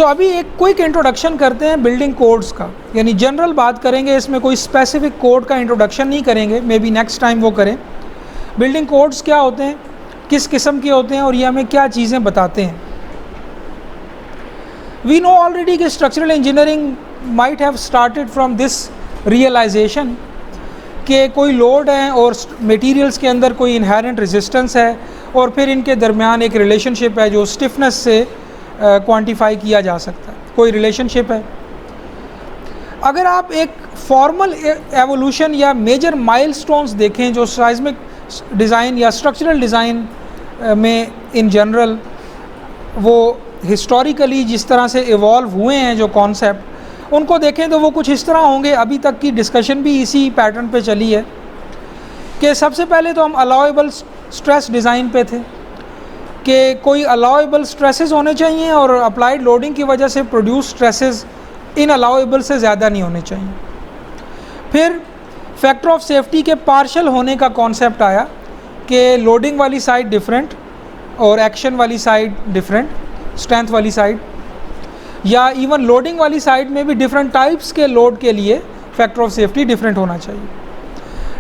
अभी एक quick introduction करते हैं बिल्डिंग कोड्स का, यानी जनरल बात करेंगे, इसमें कोई स्पेसिफिक कोड का इंट्रोडक्शन नहीं करेंगे, मे बी नेक्स्ट टाइम वो करें। बिल्डिंग कोड्स क्या होते हैं, किस किस्म के होते हैं और ये हमें क्या चीज़ें बताते हैं। वी नो ऑलरेडी कि structural engineering might have started from this realization कि कोई लोड है और मटेरियल्स के अंदर कोई इनहेरेंट रेजिस्टेंस है और फिर इनके दरमियान एक रिलेशनशिप है जो स्टिफनेस से क्वांटिफाई किया जा सकता है, कोई रिलेशनशिप है। अगर आप एक फॉर्मल एवोल्यूशन या मेजर माइलस्टोन्स देखें जो साइज़मिक डिज़ाइन या स्ट्रक्चरल डिज़ाइन में इन जनरल वो हिस्टोरिकली जिस तरह से इवॉल्व हुए हैं जो कॉन्सेप्ट, उनको देखें तो वो कुछ इस तरह होंगे। अभी तक की डिस्कशन भी इसी पैटर्न पे चली है कि सबसे पहले तो हम अलाउएबल स्ट्रेस डिज़ाइन पे थे कि कोई अलाउएबल स्ट्रेसेस होने चाहिए और अप्लाइड लोडिंग की वजह से प्रोड्यूस स्ट्रेसेस इन अलाउएबल से ज़्यादा नहीं होने चाहिए। फिर फैक्टर ऑफ सेफ्टी के पार्शल होने का कॉन्सेप्ट आया कि लोडिंग वाली साइड डिफरेंट और एक्शन वाली साइड डिफरेंट, स्ट्रेंथ वाली साइड, या इवन लोडिंग वाली साइड में भी डिफरेंट टाइप्स के लोड के लिए फैक्टर ऑफ सेफ्टी डिफरेंट होना चाहिए।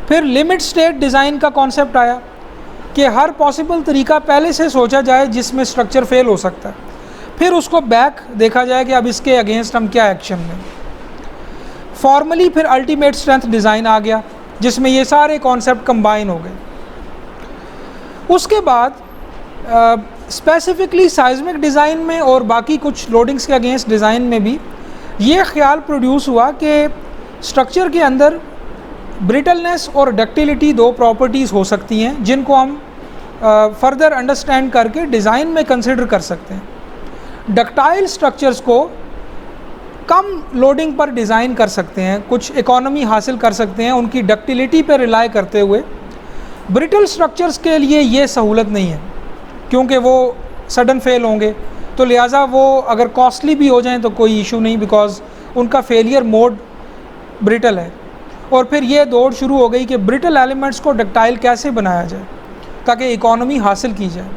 फिर लिमिट स्टेट डिज़ाइन का कॉन्सेप्ट आया कि हर पॉसिबल तरीका पहले से सोचा जाए जिसमें स्ट्रक्चर फेल हो सकता है, फिर उसको बैक देखा जाए कि अब इसके अगेंस्ट हम क्या एक्शन लें। फॉर्मली फिर अल्टीमेट स्ट्रेंथ डिज़ाइन आ गया जिसमें ये सारे कॉन्सेप्ट कंबाइन हो गए। उसके बाद स्पेसिफिकली साइज़मिक डिज़ाइन में और बाकी कुछ लोडिंग्स के अगेंस्ट डिज़ाइन में भी ये ख्याल प्रोड्यूस हुआ कि स्ट्रक्चर के अंदर ब्रिटलनेस और डक्टिलिटी दो प्रॉपर्टीज़ हो सकती हैं जिनको हम फर्दर अंडरस्टैंड करके डिज़ाइन में कंसिडर कर सकते हैं। डक्टाइल स्ट्रक्चर्स को कम लोडिंग पर डिज़ाइन कर सकते हैं, कुछ इकोनॉमी हासिल कर सकते हैं उनकी डक्टिलिटी पर रिलाई करते हुए। ब्रिटल स्ट्रक्चर्स के लिए ये सहूलत नहीं है क्योंकि वो सडन फेल होंगे, तो लिहाजा वो अगर कॉस्टली भी हो जाएं तो कोई इशू नहीं, बिकॉज उनका फेलियर मोड ब्रिटल है। और फिर ये दौड़ शुरू हो गई कि ब्रिटल एलिमेंट्स को डक्टाइल कैसे बनाया जाए ताकि इकोनॉमी हासिल की जाए,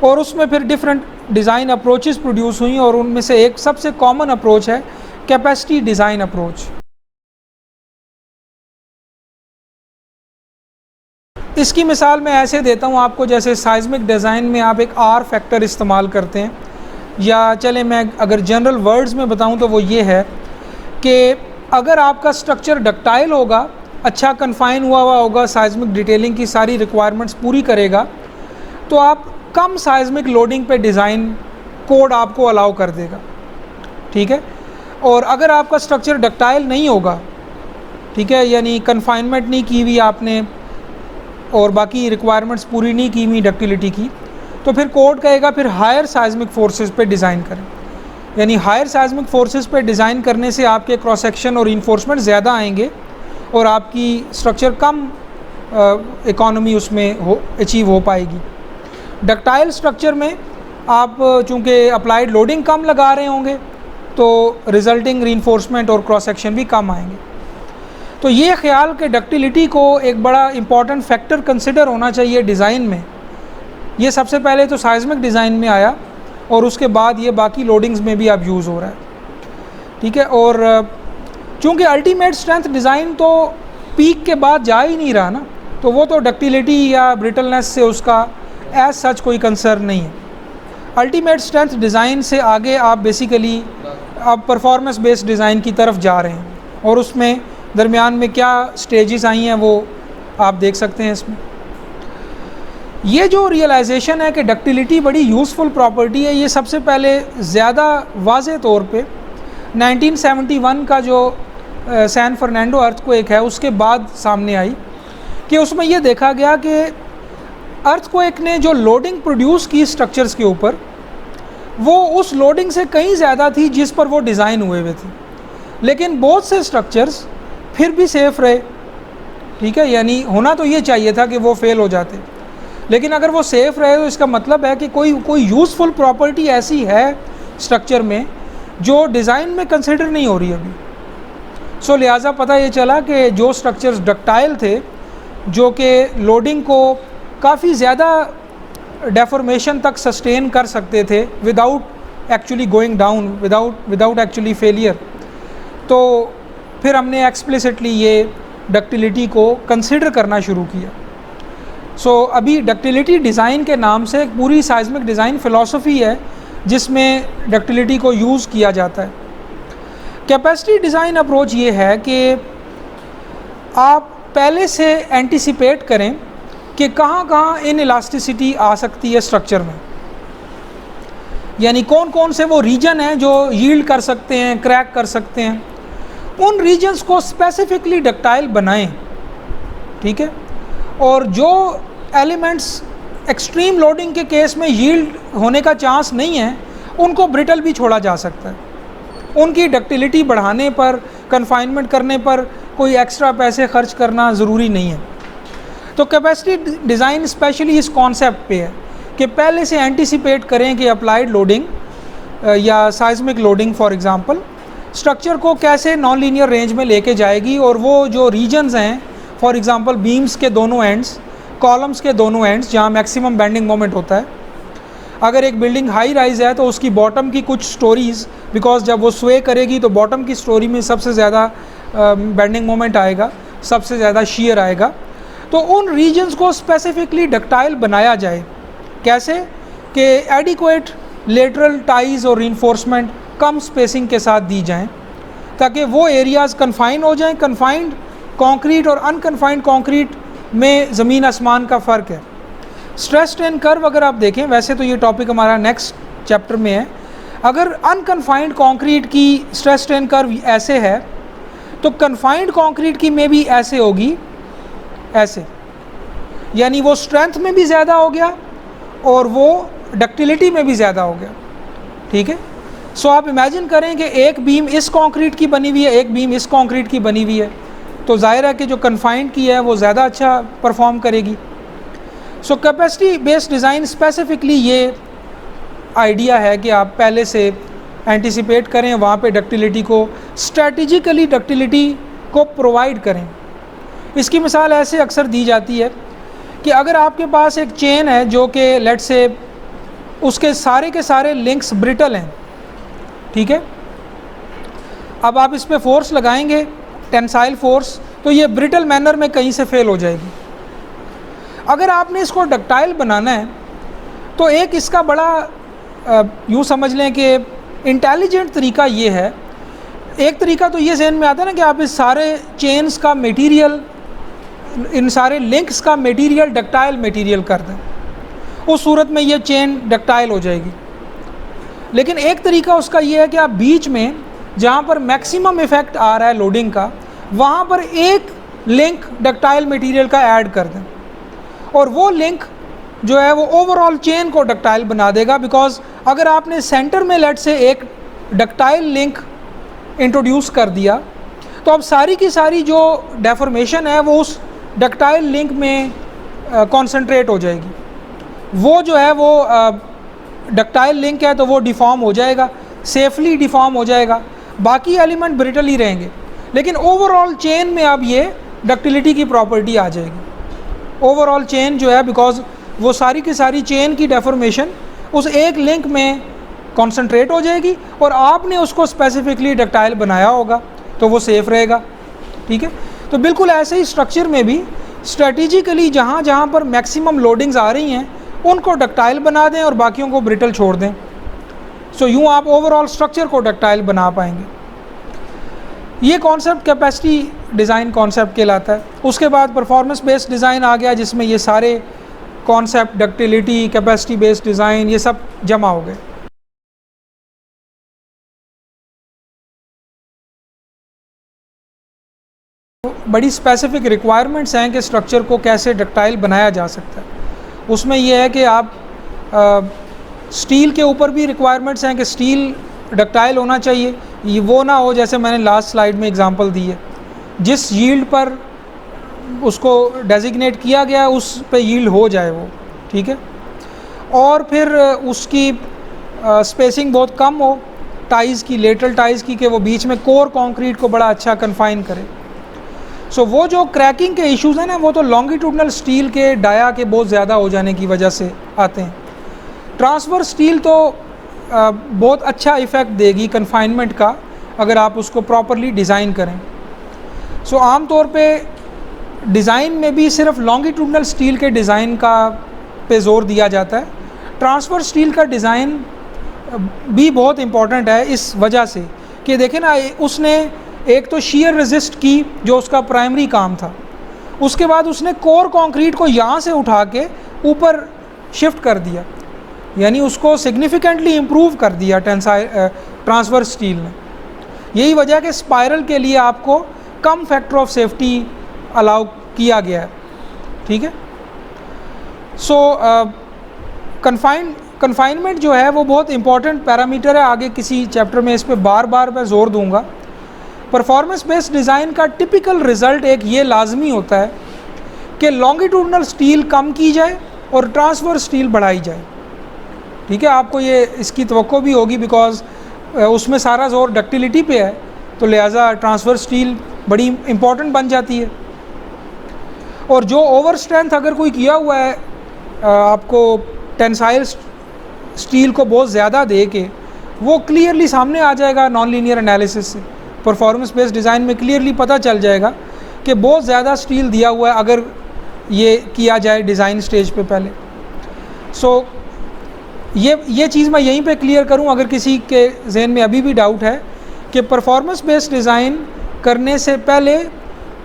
और उसमें फिर डिफरेंट डिज़ाइन अप्रोचेस प्रोड्यूस हुई और उनमें से एक सबसे कॉमन अप्रोच है कैपेसिटी डिज़ाइन अप्रोच। इसकी मिसाल मैं ऐसे देता हूँ आपको, जैसे साइज़मिक डिज़ाइन में आप एक आर फैक्टर इस्तेमाल करते हैं, या चले मैं अगर जनरल वर्ड्स में बताऊँ तो वो ये है कि अगर आपका स्ट्रक्चर डक्टाइल होगा, अच्छा कन्फाइन हुआ होगा, साइज़मिक डिटेलिंग की सारी रिक्वायरमेंट्स पूरी करेगा, तो आप कम साइज़मिक लोडिंग पे डिज़ाइन कोड आपको अलाउ कर देगा, ठीक है। और अगर आपका स्ट्रक्चर डक्टाइल नहीं होगा, ठीक है, यानी कन्फाइनमेंट नहीं की हुई आपने और बाकी रिक्वायरमेंट्स पूरी नहीं की हुई डक्टिलिटी की, तो फिर कोड कहेगा फिर हायर साइज़मिक फोर्सेस पे डिज़ाइन करें। यानी हायर साइज़मिक फोर्सेस पे डिज़ाइन करने से आपके क्रॉस सेक्शन और इन्फोर्समेंट ज़्यादा आएंगे और आपकी स्ट्रक्चर कम इकोनॉमी उसमें अचीव हो पाएगी। डक्टाइल स्ट्रक्चर में आप चूँकि अप्लाइड लोडिंग कम लगा रहे होंगे तो रिजल्टिंग रीइंफोर्समेंट और क्रॉस सेक्शन भी कम आएंगे। तो ये ख्याल कि डक्टिलिटी को एक बड़ा इम्पॉर्टेंट फैक्टर कंसिडर होना चाहिए डिज़ाइन में, ये सबसे पहले तो साइज़मिक डिज़ाइन में आया और उसके बाद ये बाकी लोडिंग्स में भी अब यूज़ हो रहा है, ठीक है। और चूँकि अल्टीमेट स्ट्रेंथ डिज़ाइन तो पीक के बाद जा ही नहीं रहा ना, तो वो तो डक्टिलिटी या ब्रिटलनेस से उसका एज सच कोई कंसर्न नहीं है। अल्टीमेट स्ट्रेंथ डिज़ाइन से आगे आप बेसिकली अब परफॉर्मेंस बेस्ड डिज़ाइन की तरफ जा रहे हैं और उसमें दरमियान में क्या स्टेजेस आई हैं वो आप देख सकते हैं इसमें। ये जो रियलाइजेशन है कि डक्टिलिटी बड़ी यूज़फुल प्रॉपर्टी है, ये सबसे पहले ज़्यादा वाज़े तौर पे 1971 का जो सैन फर्नांडो अर्थक्वेक है उसके बाद सामने आई कि उसमें ये देखा गया कि अर्थक्वेक ने जो लोडिंग प्रोड्यूस की स्ट्रक्चर्स के ऊपर, वो उस लोडिंग से कहीं ज़्यादा थी जिस पर वो डिज़ाइन हुए थे, लेकिन बहुत से स्ट्रक्चर्स फिर भी सेफ़ रहे, ठीक है। यानी होना तो ये चाहिए था कि वो फेल हो जाते, लेकिन अगर वो सेफ़ रहे तो इसका मतलब है कि कोई यूज़फुल प्रॉपर्टी ऐसी है स्ट्रक्चर में जो डिज़ाइन में कंसिडर नहीं हो रही अभी। सो लिहाजा पता ये चला कि जो स्ट्रक्चर्स डक्टाइल थे, जो कि लोडिंग को काफ़ी ज़्यादा डेफॉर्मेशन तक सस्टेन कर सकते थे without actually going down without actually failure, तो फिर हमने एक्सप्लिसिटली ये डक्टिलिटी को कंसिडर करना शुरू किया। सो अभी डक्टिलिटी डिज़ाइन के नाम से एक पूरी साइज़मिक डिज़ाइन फ़िलॉसफी है जिसमें डक्टिलिटी को यूज़ किया जाता है। कैपेसिटी डिज़ाइन अप्रोच ये है कि आप पहले से एंटिसिपेट करें कि कहाँ कहाँ इन इलास्टिसिटी आ सकती है स्ट्रक्चर में, यानी कौन कौन से वो रीजन हैं जो यील्ड कर सकते हैं, क्रैक कर सकते हैं, उन रीजन्स को स्पेसिफिकली डक्टाइल बनाएं, ठीक है। और जो एलिमेंट्स एक्सट्रीम लोडिंग के केस में यील्ड होने का चांस नहीं है उनको ब्रिटल भी छोड़ा जा सकता है। उनकी डक्टिलिटी बढ़ाने पर, कन्फाइनमेंट करने पर कोई एक्स्ट्रा पैसे खर्च करना ज़रूरी नहीं है। तो कैपेसिटी डिज़ाइन स्पेशली इस कॉन्सेप्ट पे है कि पहले से एंटिसिपेट करें कि अप्लाइड लोडिंग या साइज़मिक लोडिंग फॉर एग्ज़ाम्पल स्ट्रक्चर को कैसे नॉन लीनियर रेंज में लेके जाएगी, और वो जो रीजन्स हैं फॉर एग्ज़ाम्पल बीम्स के दोनों एंड्स, कॉलम्स के दोनों एंड्स जहाँ मैक्सिमम बेंडिंग मोमेंट होता है। अगर एक बिल्डिंग हाई राइज है तो उसकी बॉटम की कुछ स्टोरीज़, बिकॉज जब वो स्वे करेगी तो बॉटम की स्टोरी में सबसे ज़्यादा बेंडिंग मोमेंट आएगा, सबसे ज़्यादा शीयर आएगा। तो उन रीजन्स को स्पेसिफिकली डक्टाइल बनाया जाए, कैसे कि एडिक्वेट लेटरल टाइज और रीइंफोर्समेंट कम स्पेसिंग के साथ दी जाएं ताकि वो एरियाज़ कन्फाइन हो जाएं। कन्फाइंड कंक्रीट और अनकन्फाइंड कंक्रीट में ज़मीन आसमान का फ़र्क है। स्ट्रेस स्ट्रेन कर्व अगर आप देखें, वैसे तो ये टॉपिक हमारा नेक्स्ट चैप्टर में है, अगर अनकन्फाइंड कंक्रीट की स्ट्रेस स्ट्रेन कर्व ऐसे है तो कन्फाइंड कंक्रीट की में भी ऐसे होगी, ऐसे, यानी वो स्ट्रेंथ में भी ज़्यादा हो गया और वो डक्टिलिटी में भी ज़्यादा हो गया, ठीक है। सो आप इमेजिन करें कि एक बीम इस कंक्रीट की बनी हुई है, एक बीम इस कंक्रीट की बनी हुई है, तो जाहिर है कि जो कन्फाइंड की है वो ज़्यादा अच्छा परफॉर्म करेगी। सो कैपेसिटी बेस्ड डिज़ाइन स्पेसिफिकली ये आइडिया है कि आप पहले से एंटिसिपेट करें, वहाँ पे डक्टिलिटी को स्ट्रेटिजिकली डक्टिलिटी को प्रोवाइड करें। इसकी मिसाल ऐसे अक्सर दी जाती है कि अगर आपके पास एक चेन है जो कि लेट्स से उसके सारे के सारे लिंक्स ब्रिटल हैं, ठीक है, अब आप इस पर फोर्स लगाएंगे, टेंसाइल फोर्स, तो ये ब्रिटल मैनर में कहीं से फेल हो जाएगी। अगर आपने इसको डक्टाइल बनाना है तो एक इसका बड़ा यूँ समझ लें कि इंटेलिजेंट तरीका ये है, एक तरीका तो ये ज़हन में आता है ना कि आप इस सारे चेन्स का मटेरियल, इन सारे लिंक्स का मटेरियल डक्टाइल मटेरियल कर दें, उस सूरत में ये चेन डक्टाइल हो जाएगी। लेकिन एक तरीका उसका ये है कि आप बीच में जहाँ पर मैक्सिमम इफ़ेक्ट आ रहा है लोडिंग का, वहाँ पर एक लिंक डक्टाइल मटेरियल का ऐड कर दें, और वो लिंक जो है वो ओवरऑल चेन को डक्टाइल बना देगा। बिकॉज अगर आपने सेंटर में लेट से एक डक्टाइल लिंक इंट्रोड्यूस कर दिया तो अब सारी की सारी जो डेफॉर्मेशन है वो उस डक्टाइल लिंक में कॉन्सेंट्रेट हो जाएगी। वो जो है वो डक्टाइल लिंक है तो वो डिफॉर्म हो जाएगा, सेफली डिफॉर्म हो जाएगा, बाकी एलिमेंट ब्रिटल ही रहेंगे, लेकिन ओवरऑल चेन में अब ये डक्टिलिटी की प्रॉपर्टी आ जाएगी। ओवरऑल चेन जो है, बिकॉज वो सारी की सारी चेन की डेफॉर्मेशन उस एक लिंक में कॉन्सेंट्रेट हो जाएगी और आपने उसको स्पेसिफिकली डक्टाइल बनाया होगा तो वो सेफ़ रहेगा, ठीक है। तो बिल्कुल ऐसे ही स्ट्रक्चर में भी स्ट्रेटिजिकली जहाँ जहाँ पर मैक्सिमम लोडिंग्स आ रही हैं उनको डक्टाइल बना दें और बाकियों को ब्रिटल छोड़ दें। सो यूँ आप ओवरऑल स्ट्रक्चर को डक्टाइल बना पाएंगे। ये कॉन्सेप्ट कैपेसिटी डिज़ाइन कॉन्सेप्ट कहलाता है। उसके बाद परफॉर्मेंस बेस्ड डिज़ाइन आ गया जिसमें ये सारे concept ductility, capacity based design, ये सब जमा हो गए। बड़ी स्पेसिफिक रिक्वायरमेंट्स हैं कि स्ट्रक्चर को कैसे डक्टाइल बनाया जा सकता है। उसमें यह है कि आप स्टील के ऊपर भी रिक्वायरमेंट्स हैं कि स्टील डक्टाइल होना चाहिए। ये वो ना हो जैसे मैंने लास्ट स्लाइड में एग्जांपल दी है, जिस यील्ड पर उसको डेजिग्नेट किया गया उस पे यील्ड हो जाए वो, ठीक है। और फिर उसकी स्पेसिंग बहुत कम हो टाइज़ की, लेटरल टाइज़ की, कि वो बीच में कोर कंक्रीट को बड़ा अच्छा कन्फाइन करे। सो वो जो क्रैकिंग के इश्यूज़ हैं ना, वो तो लॉन्गिट्यूडनल स्टील के डाया के बहुत ज़्यादा हो जाने की वजह से आते हैं। ट्रांसवर्स स्टील तो बहुत अच्छा इफ़ेक्ट देगी कन्फाइनमेंट का, अगर आप उसको प्रॉपरली डिज़ाइन करें। सो आम तौर पे डिज़ाइन में भी सिर्फ लॉन्गिट्यूडनल स्टील के डिज़ाइन का पे ज़ोर दिया जाता है। ट्रांसफ़र स्टील का डिज़ाइन भी बहुत इम्पॉर्टेंट है इस वजह से कि देखें ना, उसने एक तो शीयर रेजिस्ट की जो उसका प्राइमरी काम था, उसके बाद उसने कोर कंक्रीट को यहाँ से उठा के ऊपर शिफ्ट कर दिया, यानी उसको सिग्निफिकेंटली इम्प्रूव कर दिया ट्रांसफ़र स्टील ने। यही वजह कि स्पाइरल के लिए आपको कम फैक्टर ऑफ सेफ्टी अलाउ किया गया है, ठीक है। सो कन्फाइनमेंट जो है वो बहुत इंपॉर्टेंट पैरामीटर है, आगे किसी चैप्टर में इस पे बार बार मैं ज़ोर दूंगा। परफॉर्मेंस बेस्ड डिज़ाइन का टिपिकल रिज़ल्ट एक ये लाजमी होता है कि लॉन्गिट्यूडनल स्टील कम की जाए और ट्रांसफ़र स्टील बढ़ाई जाए, ठीक है। आपको ये इसकी तवक्को भी होगी बिकॉज उसमें सारा ज़ोर डक्टिलिटी पे है, तो लिहाजा ट्रांसफ़र स्टील बड़ी इम्पॉर्टेंट बन जाती है। और जो ओवर स्ट्रेंथ अगर कोई किया हुआ है आपको टेंसाइल स्टील को बहुत ज़्यादा दे के, वो क्लियरली सामने आ जाएगा नॉन लीनियर एनालिसिस से। परफॉर्मेंस बेस्ड डिज़ाइन में क्लियरली पता चल जाएगा कि बहुत ज़्यादा स्टील दिया हुआ है अगर ये किया जाए डिज़ाइन स्टेज पे पहले। सो ये चीज़ मैं यहीं पे क्लियर करूं, अगर किसी के जहन में अभी भी डाउट है कि परफॉर्मेंस बेस्ड डिज़ाइन करने से पहले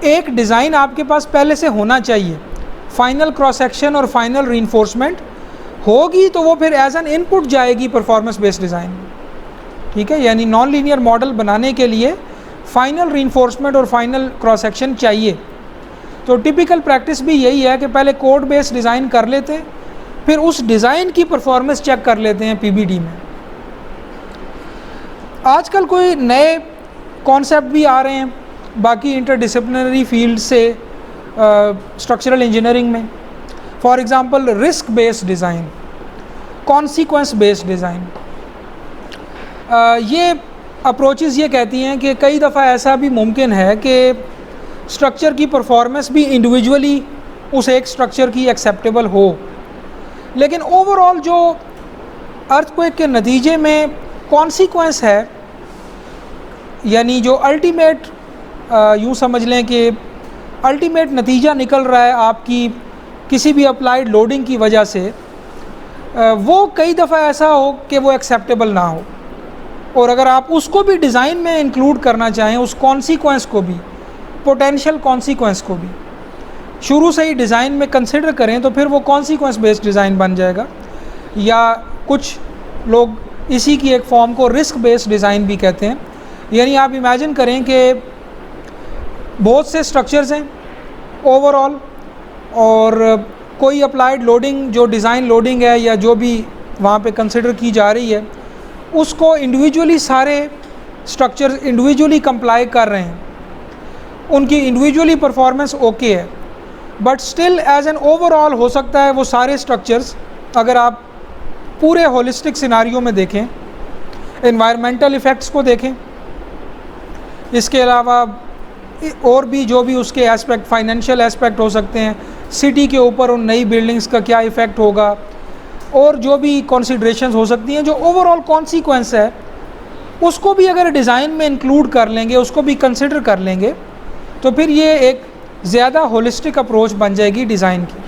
एक डिज़ाइन आपके पास पहले से होना चाहिए। फाइनल क्रॉस सेक्शन और फाइनल रीइंफोर्समेंट होगी तो वो फिर एज एन इनपुट जाएगी परफॉर्मेंस बेस्ड डिज़ाइन में, ठीक है। यानी नॉन लीनियर मॉडल बनाने के लिए फाइनल रीइंफोर्समेंट और फाइनल क्रॉस सेक्शन चाहिए। तो टिपिकल प्रैक्टिस भी यही है कि पहले कोड बेस्ड डिज़ाइन कर लेते हैं, फिर उस डिज़ाइन की परफॉर्मेंस चेक कर लेते हैं पीबीडी में। आजकल कोई नए कॉन्सेप्ट भी आ रहे हैं बाकी इंटरडिसिप्लिनरी फील्ड से स्ट्रक्चरल इंजीनियरिंग में। For example risk based design, consequence based design. ये अप्रोचेस ये कहती हैं कि कई दफ़ा ऐसा भी मुमकिन है कि स्ट्रक्चर की परफॉर्मेंस भी इंडिविजुअली उस एक स्ट्रक्चर की एक्सेप्टेबल हो, लेकिन ओवरऑल जो अर्थक्वेक के नतीजे में कॉन्सिक्वेंस है, यानी जो अल्टीमेट यूँ समझ लें कि अल्टीमेट नतीजा निकल रहा है आपकी किसी भी अप्लाइड लोडिंग की वजह से, वो कई दफ़ा ऐसा हो कि वो एक्सेप्टेबल ना हो। और अगर आप उसको भी डिज़ाइन में इंक्लूड करना चाहें, उस कॉन्सिक्वेंस को भी, पोटेंशियल कॉन्सिक्वेंस को भी शुरू से ही डिज़ाइन में कंसिडर करें, तो फिर वो कॉन्सिक्वेंस बेस्ड डिज़ाइन बन जाएगा। या कुछ लोग इसी की एक फॉर्म को रिस्क बेस्ड डिज़ाइन भी कहते हैं। यानी आप इमेजिन करें कि बहुत से स्ट्रक्चर्स हैं ओवरऑल, और कोई अप्लाइड लोडिंग जो डिज़ाइन लोडिंग है या जो भी वहाँ पे कंसिडर की जा रही है, उसको इंडिविजुअली सारे स्ट्रक्चर्स इंडिविजुअली कंप्लाई कर रहे हैं, उनकी इंडिविजुअली परफॉर्मेंस ओके है, but still as an overall हो सकता है वो सारे स्ट्रक्चर्स, अगर आप पूरे होलिस्टिक सिनारियो में देखें, एनवायरमेंटल इफ़ेक्ट्स को देखें, इसके अलावा और भी जो भी उसके एस्पेक्ट, फाइनेंशियल एस्पेक्ट हो सकते हैं, सिटी के ऊपर उन नई बिल्डिंग्स का क्या इफ़ेक्ट होगा, और जो भी कंसीडरेशंस हो सकती हैं, जो ओवरऑल कॉन्सिक्वेंस है उसको भी अगर डिज़ाइन में इंक्लूड कर लेंगे, उसको भी कंसिडर कर लेंगे, तो फिर ये एक ज़्यादा होलिस्टिक अप्रोच बन जाएगी डिज़ाइन की।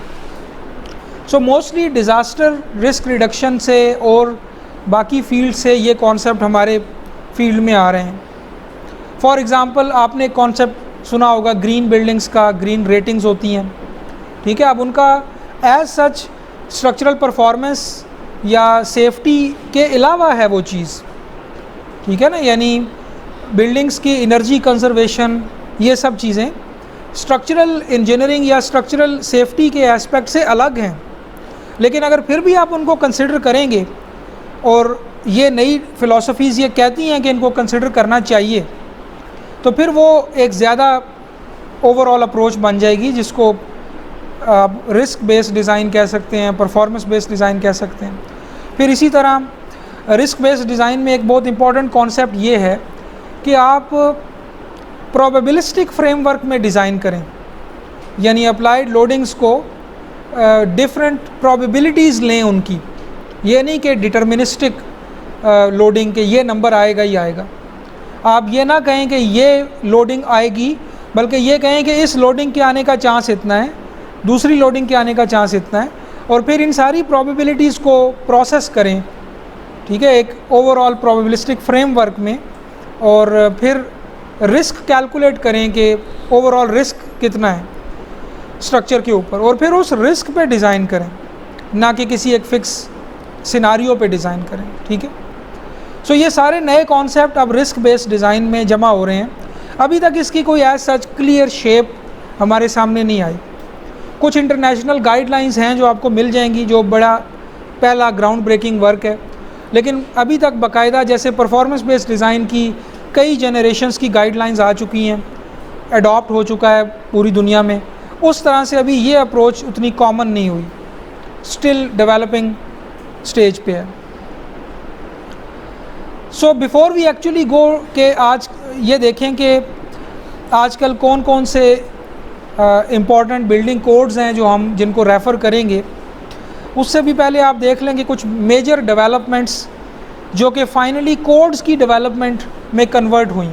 So mostly disaster risk reduction से और बाकी फील्ड से ये कॉन्सेप्ट हमारे फील्ड में आ रहे हैं। फॉर एग्ज़ाम्पल आपने कॉन्सेप्ट सुना होगा ग्रीन बिल्डिंग्स का, ग्रीन रेटिंग्स होती हैं, ठीक है। अब उनका एज सच स्ट्रक्चरल परफॉर्मेंस या सेफ्टी के अलावा है वो चीज़, ठीक है ना। यानी बिल्डिंग्स की एनर्जी कंजर्वेशन, ये सब चीज़ें स्ट्रक्चरल इंजीनियरिंग या स्ट्रक्चरल सेफ्टी के एस्पेक्ट से अलग हैं, लेकिन अगर फिर भी आप उनको कंसिडर करेंगे, और ये नई फ़िलासफ़ीज़ ये कहती हैं कि इनको कंसिडर करना चाहिए, तो फिर वो एक ज़्यादा ओवरऑल अप्रोच बन जाएगी, जिसको आप रिस्क बेस्ड डिज़ाइन कह सकते हैं, परफॉर्मेंस बेस्ड डिज़ाइन कह सकते हैं। फिर इसी तरह रिस्क बेस्ड डिज़ाइन में एक बहुत इंपॉर्टेंट कॉन्सेप्ट ये है कि आप प्रोबेबिलिस्टिक फ्रेमवर्क में डिज़ाइन करें, यानी अप्लाइड लोडिंग्स को डिफरेंट प्रोबेबिलिटीज़ लें उनकी, ये नहीं कि डिटर्मिनिस्टिक लोडिंग के ये नंबर आएगा ही आएगा। आप ये ना कहें कि ये लोडिंग आएगी, बल्कि ये कहें कि इस लोडिंग के आने का चांस इतना है, दूसरी लोडिंग के आने का चांस इतना है, और फिर इन सारी प्रोबेबिलिटीज़ को प्रोसेस करें, ठीक है, एक ओवरऑल प्रोबेबिलिस्टिक फ्रेमवर्क में, और फिर रिस्क कैलकुलेट करें कि ओवरऑल रिस्क कितना है स्ट्रक्चर के ऊपर, और फिर उस रिस्क पे डिज़ाइन करें, ना कि किसी एक फिक्स सिनारियो पे डिज़ाइन करें। ठीक है, सो ये सारे नए कॉन्सेप्ट अब रिस्क बेस्ड डिज़ाइन में जमा हो रहे हैं। अभी तक इसकी कोई एज सच क्लियर शेप हमारे सामने नहीं आई। कुछ इंटरनेशनल गाइडलाइंस हैं जो आपको मिल जाएंगी, जो बड़ा पहला ग्राउंड ब्रेकिंग वर्क है, लेकिन अभी तक बाकायदा जैसे परफॉर्मेंस बेस्ड डिज़ाइन की कई जनरेशन्स की गाइडलाइंस आ चुकी हैं, अडॉप्ट हो चुका है पूरी दुनिया में, उस तरह से अभी ये अप्रोच उतनी कॉमन नहीं हुई, स्टिल डेवलपिंग स्टेज पे है। So before we actually go के आज ये देखें कि आजकल कौन कौन से इम्पॉर्टेंट बिल्डिंग कोड्स हैं जो हम जिनको रेफ़र करेंगे, उससे भी पहले आप देख लेंगे कुछ मेजर डेवलपमेंट्स जो कि फाइनली कोड्स की डेवलपमेंट में कन्वर्ट हुई।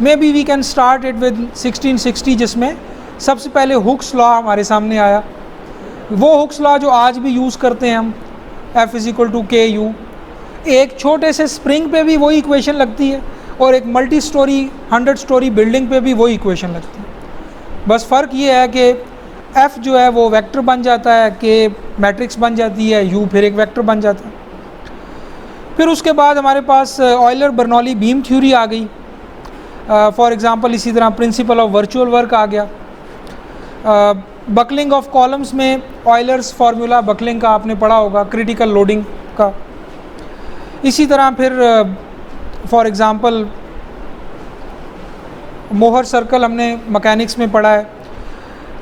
Maybe we can start it with 1660, जिसमें सबसे पहले हुक्स लॉ हमारे सामने आया। वो हुक्स लॉ जो आज भी यूज़ करते हैं हम, F = KU, एक छोटे से स्प्रिंग पे भी वही इक्वेशन लगती है, और एक मल्टी स्टोरी 100 स्टोरी बिल्डिंग पे भी वही इक्वेशन लगती है। बस फ़र्क ये है कि F जो है वो वेक्टर बन जाता है, K मैट्रिक्स बन जाती है, U फिर एक वेक्टर बन जाता है। फिर उसके बाद हमारे पास ऑयलर बर्नौली बीम थ्योरी आ गई, फॉर एग्ज़ाम्पल इसी तरह प्रिंसिपल ऑफ वर्चुअल वर्क आ गया। बकलिंग ऑफ कॉलम्स में ऑयलर्स फार्मूला बकलिंग का आपने पढ़ा होगा, क्रिटिकल लोडिंग का। इसी तरह फिर फॉर एग्ज़ाम्पल मोहर सर्कल हमने मैकेनिक्स में पढ़ा है।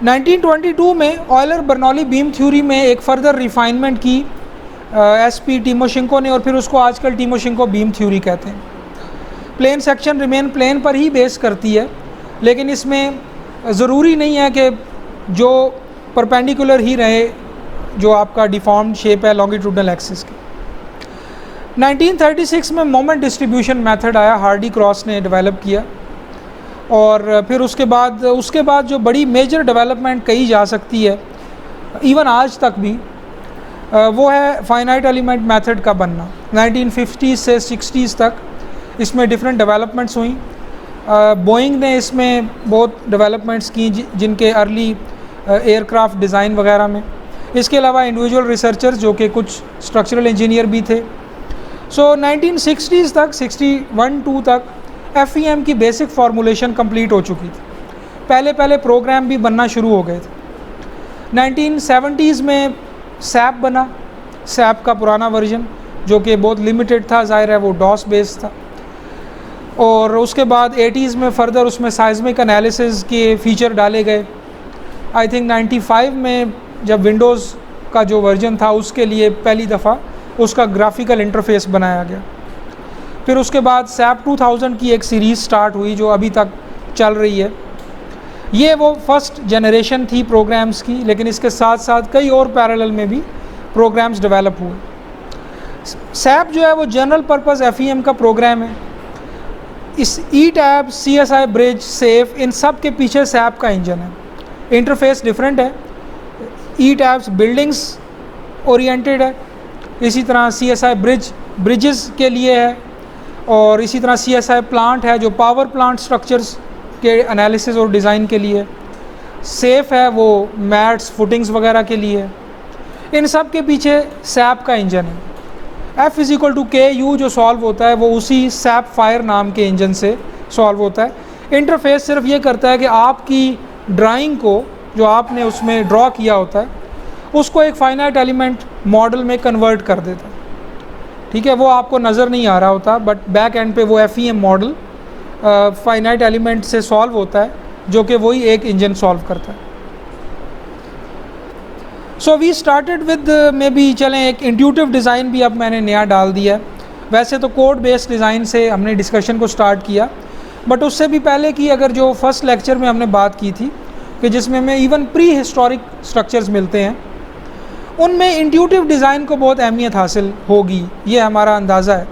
1922 में ऑयलर बर्नौली बीम थ्योरी में एक फर्दर रिफाइनमेंट की SP टीमोशेंको ने, और फिर उसको आजकल टीमोशेंको बीम थ्योरी कहते हैं। प्लेन सेक्शन रिमेन प्लेन पर ही बेस करती है, लेकिन इसमें ज़रूरी नहीं है कि जो परपेंडिकुलर ही रहे जो आपका डिफॉर्म्ड शेप है लॉन्गिट्यूडनल एक्सिस के। 1936 में मोमेंट डिस्ट्रीब्यूशन मेथड आया, हार्डी क्रॉस ने डेवलप किया, और फिर उसके बाद जो बड़ी मेजर डेवलपमेंट कही जा सकती है इवन आज तक भी, वो है फाइनाइट एलिमेंट मेथड का बनना। 1950 से 60s तक इसमें डिफरेंट डेवलपमेंट्स हुई। बोइंग ने इसमें बहुत डेवलपमेंट्स की जिनके अर्ली एयरक्राफ्ट डिज़ाइन वगैरह में। इसके अलावा इंडिविजुअल रिसर्चर्स जो कि कुछ स्ट्रक्चरल इंजीनियर भी थे। सो 1960s तक 61-2 तक FEM की बेसिक फार्मूलेशन कंप्लीट हो चुकी थी। पहले प्रोग्राम भी बनना शुरू हो गए थे। 1970s में सैप बना, सैप का पुराना वर्जन जो कि बहुत लिमिटेड था, ज़ाहिर है वो डॉस बेस्ड था। और उसके बाद 80s में फर्दर उसमें साइज़मिक एनालिसिस के फीचर डाले गए। आई थिंक 95 में जब विंडोज़ का जो वर्जन था उसके लिए पहली दफ़ा उसका ग्राफिकल इंटरफेस बनाया गया। फिर उसके बाद सैप 2000 की एक सीरीज़ स्टार्ट हुई जो अभी तक चल रही है। ये वो फर्स्ट जनरेशन थी प्रोग्राम्स की, लेकिन इसके साथ साथ कई और पैरेलल में भी प्रोग्राम्स डेवलप हुए। सैप जो है वो जनरल पर्पस FEM का प्रोग्राम है। इस ETABS, CSI ब्रिज, सेफ, इन सब के पीछे सैप का इंजन है। इंटरफेस डिफरेंट है। ETABS बिल्डिंग्स ओरिएंटेड है, इसी तरह CSI ब्रिजेस के लिए है, और इसी तरह CSI प्लांट है जो पावर प्लांट स्ट्रक्चर्स के एनालिसिस और डिज़ाइन के लिए। सेफ है वो मैट्स, फुटिंग्स वगैरह के लिए। इन सब के पीछे सैप का इंजन है। F = KU जो सॉल्व होता है वो उसी सैप फायर नाम के इंजन से सॉल्व होता है। इंटरफेस सिर्फ ये करता है कि आपकी ड्राइंग को जो आपने उसमें ड्रॉ किया होता है उसको एक फाइनाइट एलिमेंट मॉडल में कन्वर्ट कर देता है। ठीक है, वो आपको नज़र नहीं आ रहा होता, बट बैक एंड पे वो FEM मॉडल फाइनाइट एलिमेंट से सॉल्व होता है जो कि वही एक इंजन सॉल्व करता है। So we started with maybe, चलें एक इंट्यूटिव डिज़ाइन भी अब मैंने नया डाल दिया है। वैसे तो कोड बेस्ड डिज़ाइन से हमने डिस्कशन को स्टार्ट किया, बट उससे भी पहले की अगर जो फर्स्ट लेक्चर में हमने बात की थी कि जिसमें हमें इवन प्री हिस्टोरिक स्ट्रक्चर्स मिलते हैं, उनमें इंट्यूटिव डिज़ाइन को बहुत अहमियत हासिल होगी। ये हमारा अंदाज़ा है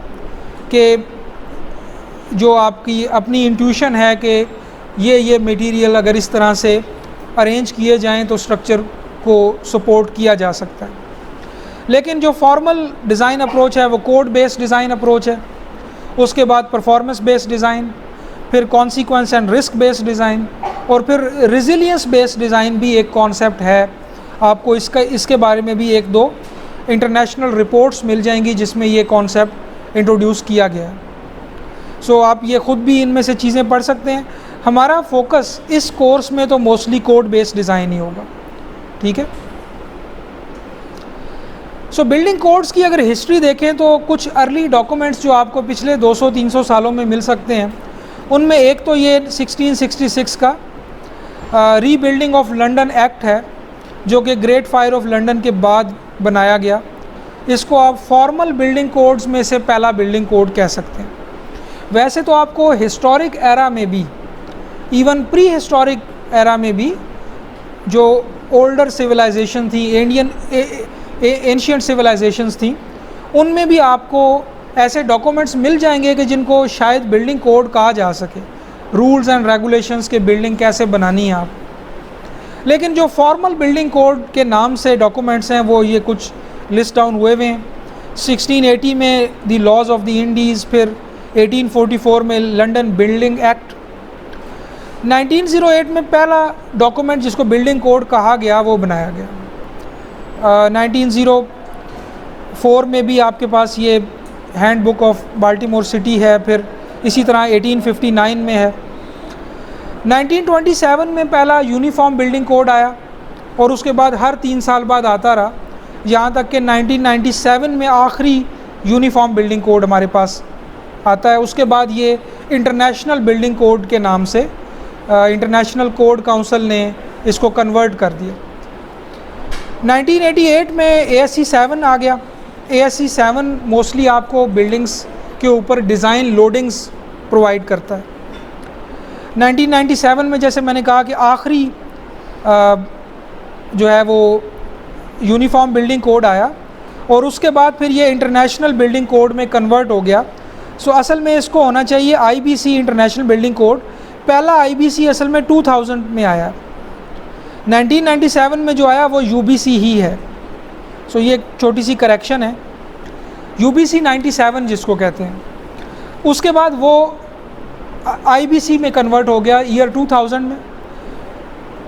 कि जो आपकी अपनी इंट्यूशन है कि ये मटेरियल अगर इस तरह से अरेंज किए जाएं तो स्ट्रक्चर को सपोर्ट किया जा सकता है। लेकिन जो फॉर्मल डिज़ाइन अप्रोच है वो कोड बेस्ड डिज़ाइन अप्रोच है, उसके बाद परफॉर्मेंस बेस्ड डिज़ाइन, फिर consequence and risk based design, और फिर रेजिलियंस बेस्ड डिज़ाइन भी एक कॉन्सेप्ट है। आपको इसके बारे में भी एक दो इंटरनेशनल रिपोर्ट्स मिल जाएंगी जिसमें ये कॉन्सेप्ट इंट्रोड्यूस किया गया है। सो आप ये ख़ुद भी इनमें से चीज़ें पढ़ सकते हैं। हमारा फोकस इस कोर्स में तो मोस्टली कोड बेस्ड डिज़ाइन ही होगा, ठीक है। सो बिल्डिंग कोड्स की अगर हिस्ट्री देखें तो कुछ अर्ली डॉक्यूमेंट्स जो आपको पिछले 200-300 सालों में मिल सकते हैं, उनमें एक तो ये 1666 का रीबिल्डिंग ऑफ लंदन एक्ट है, जो कि ग्रेट फायर ऑफ लंदन के बाद बनाया गया। इसको आप फॉर्मल बिल्डिंग कोड्स में से पहला बिल्डिंग कोड कह सकते हैं। वैसे तो आपको हिस्टोरिक एरा में भी, इवन प्री हिस्टोरिक एरा में भी, जो ओल्डर सिविलाइजेशन थी, एंशिएंट सिविलाइजेशंस थी, उनमें भी आपको ऐसे डॉक्यूमेंट्स मिल जाएंगे कि जिनको शायद बिल्डिंग कोड कहा जा सके, रूल्स एंड रेगुलेशंस के बिल्डिंग कैसे बनानी है आप। लेकिन जो फॉर्मल बिल्डिंग कोड के नाम से डॉक्यूमेंट्स हैं वो ये कुछ लिस्ट डाउन हुए हुए हैं। 1680 में the laws of the Indies, फिर 1844 में लंदन बिल्डिंग एक्ट, 1908 में पहला डॉक्यूमेंट जिसको बिल्डिंग कोड कहा गया वो बनाया गया। 1904 में भी आपके पास ये हैंडबुक ऑफ बाल्टीमोर सिटी है, फिर इसी तरह 1859 में है। 1927 में पहला यूनिफॉर्म बिल्डिंग कोड आया और उसके बाद हर 3 साल बाद आता रहा, यहाँ तक कि 1997 में आखिरी यूनिफॉर्म बिल्डिंग कोड हमारे पास आता है। उसके बाद ये इंटरनेशनल बिल्डिंग कोड के नाम से इंटरनेशनल कोड काउंसिल ने इसको कन्वर्ट कर दिया। 1988 में ASCE 7 आ गया। ASCE 7 मोस्टली आपको बिल्डिंग्स के ऊपर डिज़ाइन लोडिंग्स प्रोवाइड करता है। 1997 में जैसे मैंने कहा कि आखिरी जो है वो यूनिफॉर्म बिल्डिंग कोड आया और उसके बाद फिर ये इंटरनेशनल बिल्डिंग कोड में कन्वर्ट हो गया। सो असल में इसको होना चाहिए IBC इंटरनेशनल बिल्डिंग कोड। पहला IBC असल में 2000 में आया। 1997 में जो आया वो UBC ही है। सो ये एक छोटी सी करेक्शन है, UBC 97 जिसको कहते हैं। उसके बाद वो IBC में कन्वर्ट हो गया ईयर 2000 में।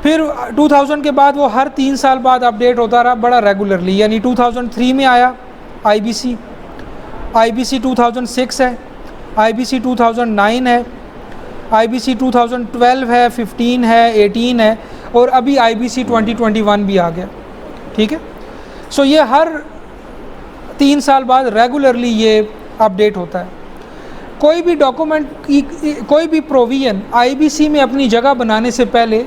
फिर 2000 के बाद वो हर 3 साल बाद अपडेट होता रहा बड़ा रेगुलरली, यानी 2003 में आया IBC 2006 है, IBC 2009 है, IBC 2012 है, 15 है, 18 है और अभी IBC 2021 भी आ गया, ठीक है। सो ये हर 3 साल बाद रेगुलरली ये अपडेट होता है। कोई भी डॉक्यूमेंट की कोई भी प्रोविजन IBC में अपनी जगह बनाने से पहले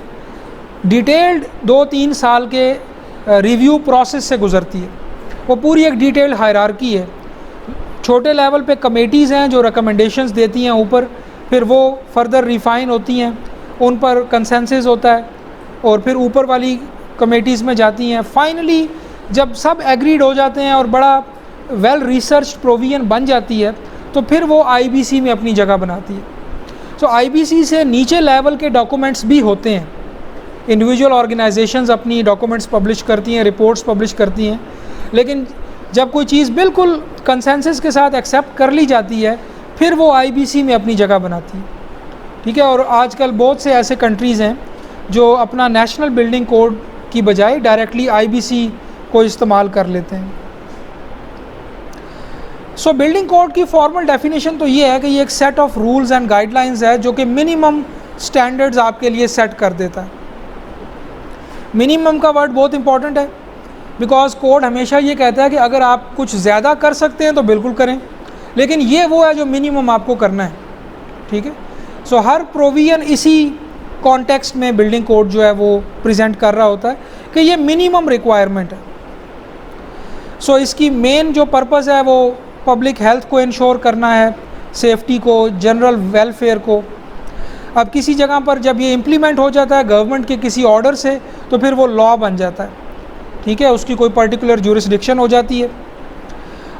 डिटेल्ड 2-3 साल के रिव्यू प्रोसेस से गुज़रती है। वो पूरी एक डिटेल्ड हायरार्की है। छोटे लेवल पे कमेटीज़ हैं जो रिकमेंडेशंस देती हैं ऊपर, फिर वो फर्दर रिफ़ाइन होती हैं, उन पर कंसेंसस होता है और फिर ऊपर वाली कमेटीज़ में जाती हैं। फाइनली जब सब एग्रीड हो जाते हैं और बड़ा वेल रिसर्च प्रोविजन बन जाती है तो फिर वो IBC में अपनी जगह बनाती है। सो IBC से नीचे लेवल के डॉक्यूमेंट्स भी होते हैं। इंडिविजुअल ऑर्गेनाइजेशंस अपनी डॉक्यूमेंट्स पब्लिश करती हैं, रिपोर्ट्स पब्लिश करती हैं, लेकिन जब कोई चीज़ बिल्कुल कंसेंसस के साथ एक्सेप्ट कर ली जाती है फिर वो IBC में अपनी जगह बनाती है, ठीक है। और आजकल बहुत से ऐसे कंट्रीज़ हैं जो अपना नेशनल बिल्डिंग कोड की बजाय डायरेक्टली IBC को इस्तेमाल कर लेते हैं। सो बिल्डिंग कोड की फॉर्मल डेफिनेशन तो ये है कि ये एक set of rules and guidelines है जो कि मिनिमम स्टैंडर्ड्स आपके लिए सेट कर देता है। मिनिमम का वर्ड बहुत इंपॉर्टेंट है बिकॉज कोड हमेशा ये कहता है कि अगर आप कुछ ज़्यादा कर सकते हैं तो बिल्कुल करें, लेकिन ये वो है जो मिनिमम आपको करना है, ठीक है। सो हर प्रोविजन इसी कॉन्टेक्स्ट में बिल्डिंग कोड जो है वो प्रेजेंट कर रहा होता है कि ये मिनिमम रिक्वायरमेंट है। सो इसकी मेन जो पर्पज़ है वो पब्लिक हेल्थ को इंश्योर करना है, सेफ्टी को, जनरल वेलफेयर को। अब किसी जगह पर जब ये इम्प्लीमेंट हो जाता है गवर्नमेंट के किसी ऑर्डर से तो फिर वो लॉ बन जाता है। ठीक है, उसकी कोई पर्टिकुलर ज्यूरिसडिक्शन हो जाती है।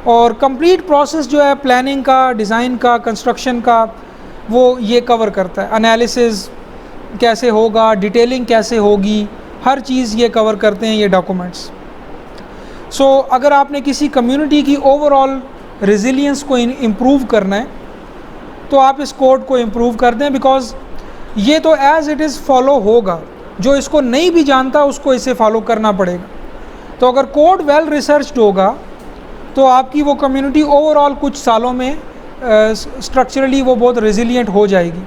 और कंप्लीट प्रोसेस जो है प्लानिंग का, डिज़ाइन का, कंस्ट्रक्शन का, वो ये कवर करता है। एनालिसिस कैसे होगा, डिटेलिंग कैसे होगी, हर चीज़ ये कवर करते हैं ये डॉक्यूमेंट्स। सो अगर आपने किसी कम्युनिटी की ओवरऑल रेजिलियंस को इम्प्रूव करना है तो आप इस कोड को इम्प्रूव कर दें, बिकॉज ये तो एज़ इट इज़ फॉलो होगा। जो इसको नहीं भी जानता उसको इसे फॉलो करना पड़ेगा। तो अगर कोड वेल रिसर्च्ड होगा तो आपकी वो कम्युनिटी ओवरऑल कुछ सालों में स्ट्रक्चरली वो बहुत रेजिलिएंट हो जाएगी।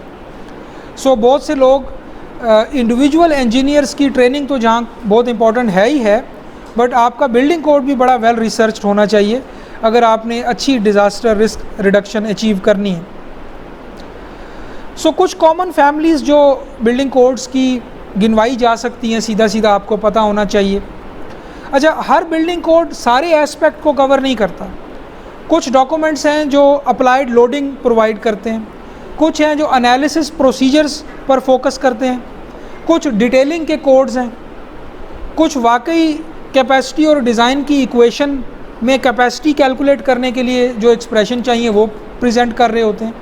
सो बहुत से लोग इंडिविजुअल इंजीनियर्स की ट्रेनिंग तो जहाँ बहुत इंपॉर्टेंट है ही है, बट आपका बिल्डिंग कोड भी बड़ा वेल रिसर्च्ड होना चाहिए अगर आपने अच्छी डिज़ास्टर रिस्क रिडक्शन अचीव करनी है। सो कुछ कॉमन फैमिलीज़ जो बिल्डिंग कोड्स की गिनवाई जा सकती हैं, सीधा सीधा आपको पता होना चाहिए। अच्छा, हर बिल्डिंग कोड सारे एस्पेक्ट को कवर नहीं करता। कुछ डॉक्यूमेंट्स हैं जो अप्लाइड लोडिंग प्रोवाइड करते हैं, कुछ हैं जो एनालिसिस प्रोसीजर्स पर फोकस करते हैं, कुछ डिटेलिंग के कोड्स हैं, कुछ वाकई कैपेसिटी और डिज़ाइन की इक्वेशन में कैपेसिटी कैलकुलेट करने के लिए जो एक्सप्रेशन चाहिए वो प्रेजेंट कर रहे होते हैं।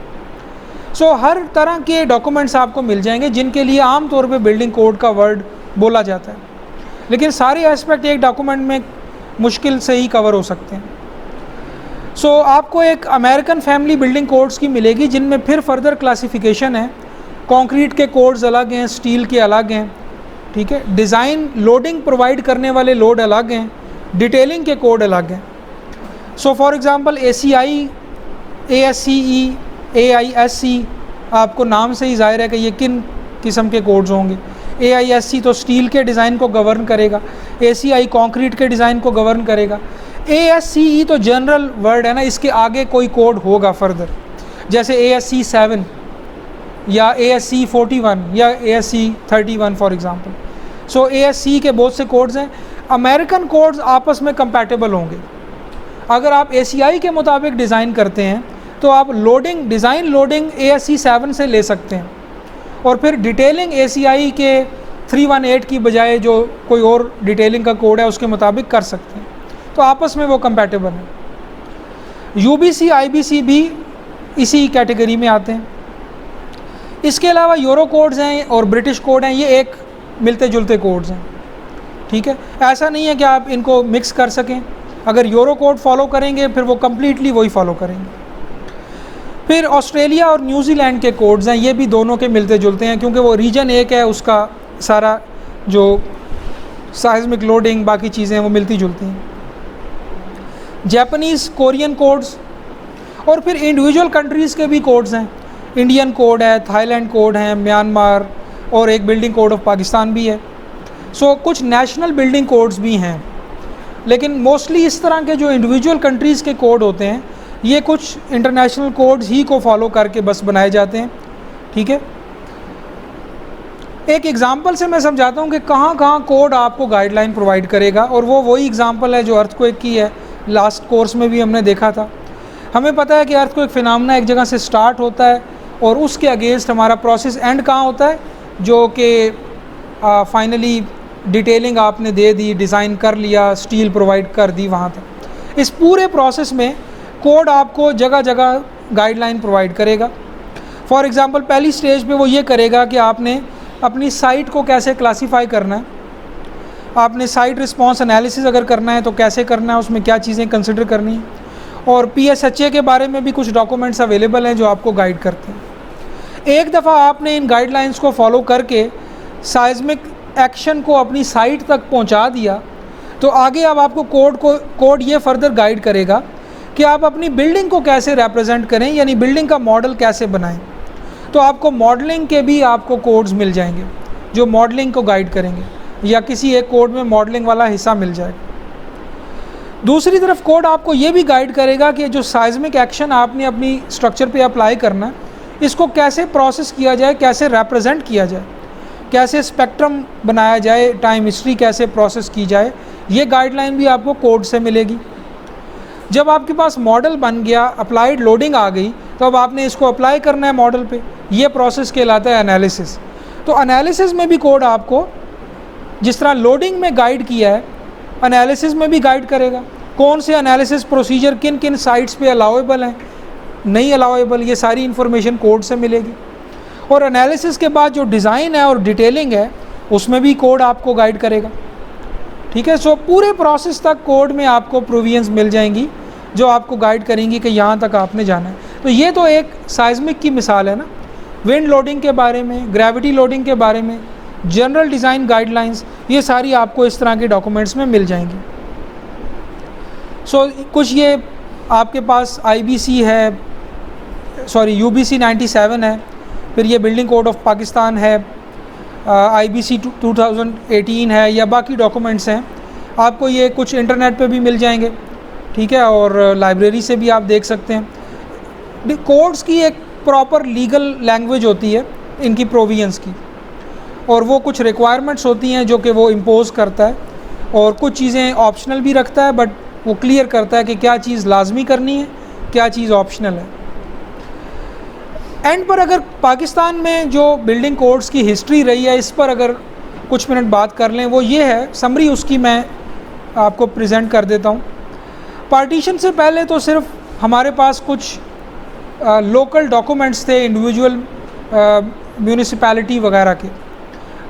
सो हर तरह के डॉक्यूमेंट्स आपको मिल जाएंगे जिनके लिए आम तौर पे बिल्डिंग कोड का वर्ड बोला जाता है, लेकिन सारे एस्पेक्ट एक डॉक्यूमेंट में मुश्किल से ही कवर हो सकते हैं। सो आपको एक अमेरिकन फैमिली बिल्डिंग कोड्स की मिलेगी जिनमें फिर फर्दर क्लासिफिकेशन है। कंक्रीट के कोड्स अलग हैं, स्टील के अलग हैं, ठीक है, डिज़ाइन लोडिंग प्रोवाइड करने वाले लोड अलग हैं, डिटेलिंग के कोड अलग हैं। So for example ACI, ASCE, AISC, आपको नाम से ही जाहिर है कि ये किन किस्म के कोड्स होंगे। AISC तो स्टील के डिज़ाइन को गवर्न करेगा, ACI कंक्रीट के डिज़ाइन को गवर्न करेगा, ASCE तो जनरल वर्ड है ना, इसके आगे कोई कोड होगा फर्दर, जैसे ASC 7 या ASC 41 या ASC 31 for example. So ASC के बहुत से कोड्स हैं। अमेरिकन कोड्स आपस में कंपैटिबल होंगे। अगर आप ACI के मुताबिक डिज़ाइन करते हैं तो आप लोडिंग, डिज़ाइन लोडिंग ASC 7 से ले सकते हैं, और फिर डिटेलिंग ACI के 318 की बजाय जो कोई और डिटेलिंग का कोड है उसके मुताबिक कर सकते हैं। तो आपस में वो कंपैटिबल है। UBC, IBC भी इसी कैटेगरी में आते हैं। इसके अलावा यूरो कोड्स हैं और ब्रिटिश कोड हैं, ये एक मिलते जुलते कोड्स हैं, ठीक है। ऐसा नहीं है कि आप इनको मिक्स कर सकें। अगर यूरो कोड फॉलो करेंगे फिर वो कम्प्लीटली वही फॉलो करेंगे। फिर ऑस्ट्रेलिया और न्यूजीलैंड के कोड्स हैं, ये भी दोनों के मिलते जुलते हैं क्योंकि वो रीजन एक है, उसका सारा जो साइज़मिक लोडिंग बाकी चीज़ें वो मिलती जुलती हैं। जापानीज़, कोरियन कोड्स, और फिर इंडिविजुअल कंट्रीज़ के भी कोड्स हैं। इंडियन कोड है, थाईलैंड कोड है, म्यांमार, और एक बिल्डिंग कोड ऑफ पाकिस्तान भी है। सो कुछ नेशनल बिल्डिंग कोड्स भी हैं, लेकिन मोस्टली इस तरह के जो इंडिविजुअल कंट्रीज़ के कोड होते हैं ये कुछ इंटरनेशनल कोड्स ही को फॉलो करके बस बनाए जाते हैं, ठीक है। एक एग्ज़ाम्पल से मैं समझाता हूँ कि कहाँ कहाँ कोड आपको गाइडलाइन प्रोवाइड करेगा, और वो वही एग्ज़ाम्पल है जो अर्थक्वेक की है। लास्ट कोर्स में भी हमने देखा था। हमें पता है कि अर्थक्वेक फिनोमेना एक जगह से स्टार्ट होता है और उसके अगेंस्ट हमारा प्रोसेस एंड कहाँ होता है, जो कि फाइनली डिटेलिंग आपने दे दी, डिज़ाइन कर लिया, स्टील प्रोवाइड कर दी वहाँ तक। इस पूरे प्रोसेस में कोड आपको जगह जगह गाइडलाइन प्रोवाइड करेगा। फॉर एग्ज़ाम्पल पहली स्टेज पे वो ये करेगा कि आपने अपनी साइट को कैसे क्लासीफाई करना है, आपने साइट रिस्पॉन्स एनालिसिस अगर करना है तो कैसे करना है, उसमें क्या चीज़ें कंसिडर करनी है, और PSHA के बारे में भी कुछ डॉक्यूमेंट्स अवेलेबल हैं जो आपको गाइड करते हैं। एक दफ़ा आपने इन गाइडलाइंस को फॉलो करके साइज़मिक एक्शन को अपनी साइट तक पहुंचा दिया तो आगे अब आपको कोड ये फर्दर गाइड करेगा कि आप अपनी बिल्डिंग को कैसे रिप्रेजेंट करें, यानी बिल्डिंग का मॉडल कैसे बनाएं। तो आपको मॉडलिंग के भी आपको कोड्स मिल जाएंगे जो मॉडलिंग को गाइड करेंगे, या किसी एक कोड में मॉडलिंग वाला हिस्सा मिल जाएगा। दूसरी तरफ कोड आपको ये भी गाइड करेगा कि जो साइज़मिक एक्शन आपने अपनी स्ट्रक्चर पे अप्लाई करना है इसको कैसे प्रोसेस किया जाए, कैसे रिप्रेजेंट किया जाए, कैसे स्पेक्ट्रम बनाया जाए, टाइम हिस्ट्री कैसे प्रोसेस की जाए, ये गाइडलाइन भी आपको कोड से मिलेगी। जब आपके पास मॉडल बन गया, अप्लाइड लोडिंग आ गई, तो अब आपने इसको अप्लाई करना है मॉडल पे, ये प्रोसेस कहलाता है एनालिसिस। तो एनालिसिस में भी कोड आपको जिस तरह लोडिंग में गाइड किया है एनालिसिस में भी गाइड करेगा, कौन से एनालिसिस प्रोसीजर किन किन साइट्स पे अलाउेबल हैं, नहीं अलाउेबल, ये सारी इन्फॉर्मेशन कोड से मिलेगी। और एनालिसिस के बाद जो डिज़ाइन है और डिटेलिंग है उसमें भी कोड आपको गाइड करेगा। ठीक है, सो पूरे प्रोसेस तक कोड में आपको प्रोविजंस मिल जाएंगी जो आपको गाइड करेंगी कि यहाँ तक आपने जाना है। तो ये तो एक साइज़मिक की मिसाल है ना, विंड लोडिंग के बारे में, ग्रेविटी लोडिंग के बारे में, जनरल डिज़ाइन गाइडलाइंस, ये सारी आपको इस तरह के डॉक्यूमेंट्स में मिल जाएंगी। सो कुछ ये आपके पास IBC है, सॉरी UBC 97 है, फिर ये बिल्डिंग कोड ऑफ पाकिस्तान है, IBC 2018 है, या बाकी डॉक्यूमेंट्स हैं। आपको ये कुछ इंटरनेट पे भी मिल जाएंगे, ठीक है, और लाइब्रेरी से भी आप देख सकते हैं। कोड्स की एक प्रॉपर लीगल लैंग्वेज होती है इनकी प्रोविजंस की, और वो कुछ रिक्वायरमेंट्स होती हैं जो कि वो इम्पोज़ करता है, और कुछ चीज़ें ऑप्शनल भी रखता है, बट वो क्लियर करता है कि क्या चीज़ लाजमी करनी है, क्या चीज़ ऑप्शनल है। एंड पर अगर पाकिस्तान में जो बिल्डिंग कोड्स की हिस्ट्री रही है, इस पर अगर कुछ मिनट बात कर लें, वो ये है, समरी उसकी मैं आपको प्रेजेंट कर देता हूँ। पार्टीशन से पहले तो सिर्फ हमारे पास कुछ लोकल डॉक्यूमेंट्स थे इंडिविजुअल म्यूनिसिपैलिटी वगैरह के।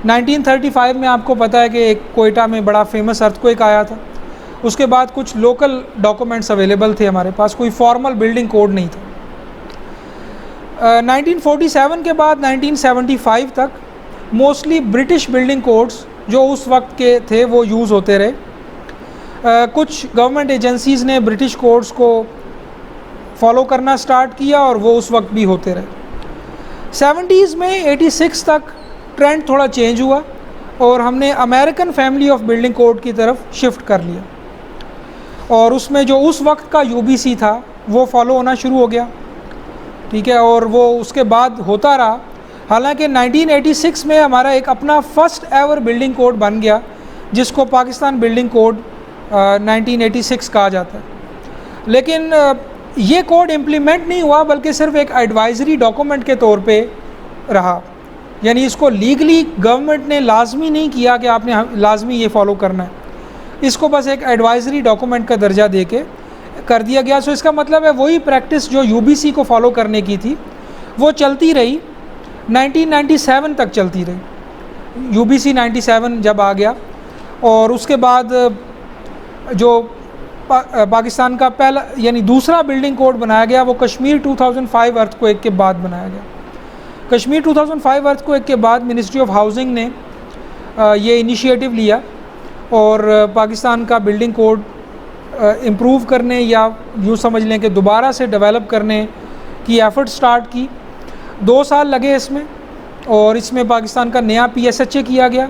1935 में आपको पता है कि एक कोयटा में बड़ा फेमस अर्थक्वेक आया था, उसके बाद कुछ लोकल डॉक्यूमेंट्स अवेलेबल थे हमारे पास, कोई फॉर्मल बिल्डिंग कोड नहीं था। 1947 के बाद 1975 तक मोस्टली ब्रिटिश बिल्डिंग कोड्स जो उस वक्त के थे वो यूज़ होते रहे। कुछ गवर्नमेंट एजेंसीज़ ने ब्रिटिश कोड्स को फॉलो करना स्टार्ट किया और वो उस वक्त भी होते रहे। 70s में 86 तक ट्रेंड थोड़ा चेंज हुआ और हमने American family of building code की तरफ शिफ्ट कर लिया, और उसमें जो उस वक्त का UBC था वो फॉलो होना शुरू हो गया। ठीक है, और वो उसके बाद होता रहा। हालांकि 1986 में हमारा एक अपना फर्स्ट एवर बिल्डिंग कोड बन गया जिसको पाकिस्तान बिल्डिंग कोड 1986 कहा जाता है, लेकिन ये कोड इम्प्लीमेंट नहीं हुआ बल्कि सिर्फ एक एडवाइजरी डॉक्यूमेंट के तौर पे रहा। यानी इसको लीगली गवर्नमेंट ने लाजमी नहीं किया कि आपने लाजमी ये फॉलो करना है, इसको बस एक एडवाइजरी डॉक्यूमेंट का दर्जा दे के कर दिया गया। सो इसका मतलब है वही प्रैक्टिस जो UBC को फॉलो करने की थी वो चलती रही, 1997 तक चलती रही। UBC 97 जब आ गया और उसके बाद जो पाकिस्तान का पहला यानी दूसरा बिल्डिंग कोड बनाया गया वो कश्मीर 2005 अर्थक्वेक के बाद बनाया गया। कश्मीर 2005 अर्थक्वेक के बाद मिनिस्ट्री ऑफ हाउसिंग ने ये इनिशिएटिव लिया और पाकिस्तान का बिल्डिंग कोड इम्प्रूव करने या यूँ समझ लें कि दोबारा से डेवलप करने की एफ़र्ट स्टार्ट की। 2 साल लगे इसमें, और इसमें पाकिस्तान का नया PSHA किया गया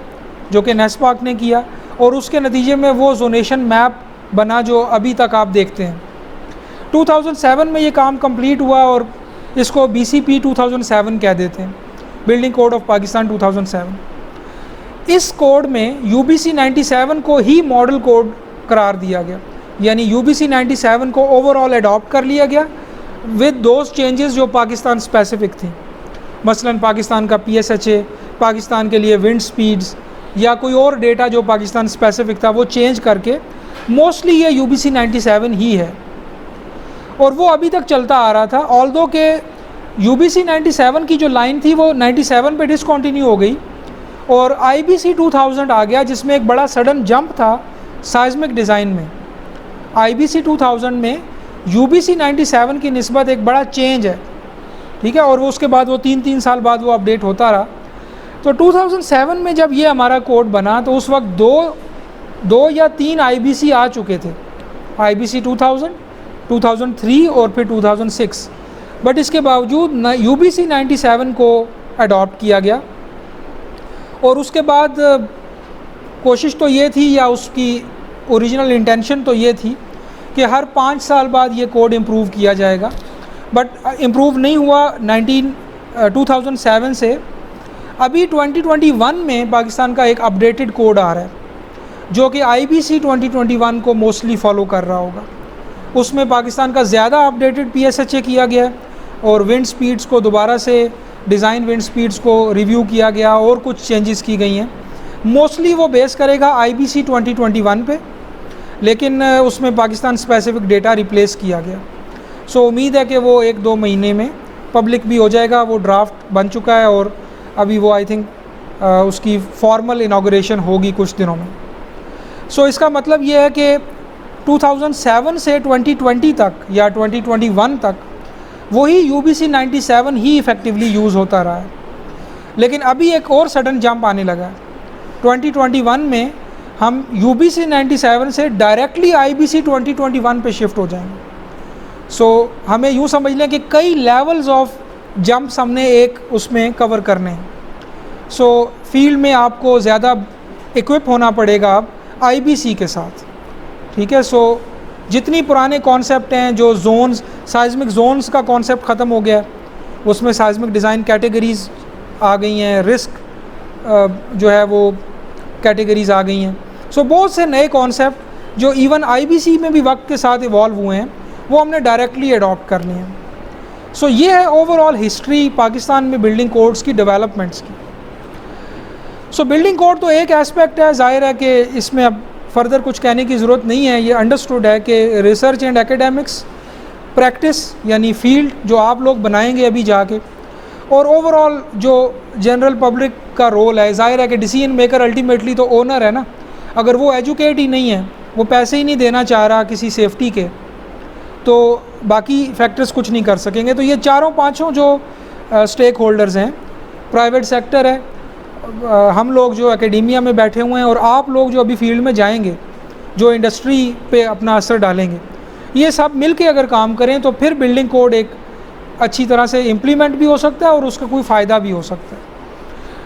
जो कि नेस्पाक ने किया, और उसके नतीजे में वो जोनेशन मैप बना जो अभी तक आप देखते हैं। 2007 में ये काम कंप्लीट हुआ और इसको BCP 2007 कह देते हैं, बिल्डिंग कोड ऑफ पाकिस्तान 2007। इस कोड में UBC 97 को ही मॉडल कोड करार दिया गया, यानी UBC 97 को ओवरऑल अडॉप्ट कर लिया गया विद दोज चेंजेस जो पाकिस्तान स्पेसिफिक थी। मसलन पाकिस्तान का PSHA, पाकिस्तान के लिए विंड स्पीड्स या कोई और डेटा जो पाकिस्तान स्पेसिफिक था वो चेंज करके मोस्टली ये UBC 97 ही है, और वो अभी तक चलता आ रहा था। ऑल्दो के UBC 97 की जो लाइन थी वो 97 पे डिसकंटिन्यू हो गई और IBC 2000 आ गया जिसमें एक बड़ा सडन जंप था साइज़मिक डिज़ाइन में। IBC 2000 में UBC 97 की निस्बत एक बड़ा चेंज है, ठीक है, और वो उसके बाद वो 3 साल बाद वो अपडेट होता रहा। तो 2007 में जब ये हमारा कोड बना तो उस वक्त दो या 3 IBC आ चुके थे, IBC 2000, 2003 और फिर 2006, बट इसके बावजूद UBC 97 को अडॉप्ट किया गया। और उसके बाद कोशिश तो ये थी या उसकी ओरिजिनल इंटेंशन तो ये थी कि हर 5 साल बाद ये कोड इम्प्रूव किया जाएगा, बट इम्प्रूव नहीं हुआ 2007 से। अभी 2021 में पाकिस्तान का एक अपडेटेड कोड आ रहा है जो कि IBC 2021 को मोस्टली फॉलो कर रहा होगा। उसमें पाकिस्तान का ज़्यादा अपडेटेड PSHA किया गया है और विंड स्पीड्स को दोबारा से डिज़ाइन विंड स्पीड्स को रिव्यू किया गया और कुछ चेंजेस की गई हैं। मोस्टली वो बेस करेगा IBC 2021 पे लेकिन उसमें पाकिस्तान स्पेसिफिक डेटा रिप्लेस किया गया। सो उम्मीद है कि वो 1-2 महीने में पब्लिक भी हो जाएगा। वो ड्राफ्ट बन चुका है और अभी वो आई थिंक उसकी फॉर्मल इनाग्रेशन होगी कुछ दिनों में। सो इसका मतलब ये है कि 2007 से 2020 तक या 2021 तक वही UBC 97 ही इफ़ेक्टिवली यूज़ होता रहा है। लेकिन अभी एक और सडन जंप आने लगा है। 2021 में हम UBC 97 से डायरेक्टली IBC 2021 पे शिफ्ट हो जाएंगे। सो हमें यूँ समझ लें कि कई लेवल्स ऑफ जंप्स हमने एक उसमें कवर करने हैं। सो फील्ड में आपको ज़्यादा इक्विप होना पड़ेगा अब IBC के साथ, ठीक है। सो जितनी पुराने कॉन्सेप्ट हैं, जो जोन्स, साइज़मिक जोन्स का कॉन्सेप्ट ख़त्म हो गया, उसमें साइज़मिक डिज़ाइन कैटेगरीज़ आ गई हैं, रिस्क जो है वो कैटेगरीज़ आ गई हैं। सो बहुत से नए कॉन्सेप्ट जो इवन IBC में भी वक्त के साथ इवॉल्व हुए हैं, वो हमने डायरेक्टली अडॉप्ट कर लिए हैं। सो ये है ओवरऑल हिस्ट्री पाकिस्तान में बिल्डिंग कोड्स की डेवलपमेंट्स की। सो बिल्डिंग कोड तो एक एस्पेक्ट है, जाहिर है कि इसमें अब फर्दर कुछ कहने की ज़रूरत नहीं है। ये अंडरस्टूड है कि रिसर्च एंड एकेडमिक्स, प्रैक्टिस यानी फील्ड जो आप लोग बनाएंगे अभी जाके, और ओवरऑल जो जनरल पब्लिक का रोल है, ज़ाहिर है कि डिसीजन मेकर अल्टीमेटली तो ओनर है ना। अगर वो एजुकेट ही नहीं है, वो पैसे ही नहीं देना चाह रहा किसी सेफ्टी के, तो बाकी फैक्टर्स कुछ नहीं कर सकेंगे। तो ये चारों पाँचों जो स्टेक होल्डर्स हैं, प्राइवेट सेक्टर है, हम लोग जो एकेडेमिया में बैठे हुए हैं, और आप लोग जो अभी फील्ड में जाएंगे, जो इंडस्ट्री पे अपना असर डालेंगे, ये सब मिल के अगर काम करें तो फिर बिल्डिंग कोड एक अच्छी तरह से इम्प्लीमेंट भी हो सकता है और उसका कोई फ़ायदा भी हो सकता है।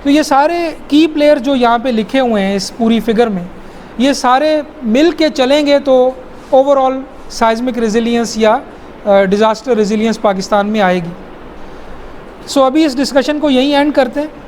तो ये सारे की प्लेयर जो यहाँ पे लिखे हुए हैं इस पूरी फिगर में, ये सारे मिल के चलेंगे तो ओवरऑल साइज़मिक रेजिलियंस या डिज़ास्टर रेजिलियंस पाकिस्तान में आएगी। सो अभी इस डिस्कशन को यहीं एंड करते हैं।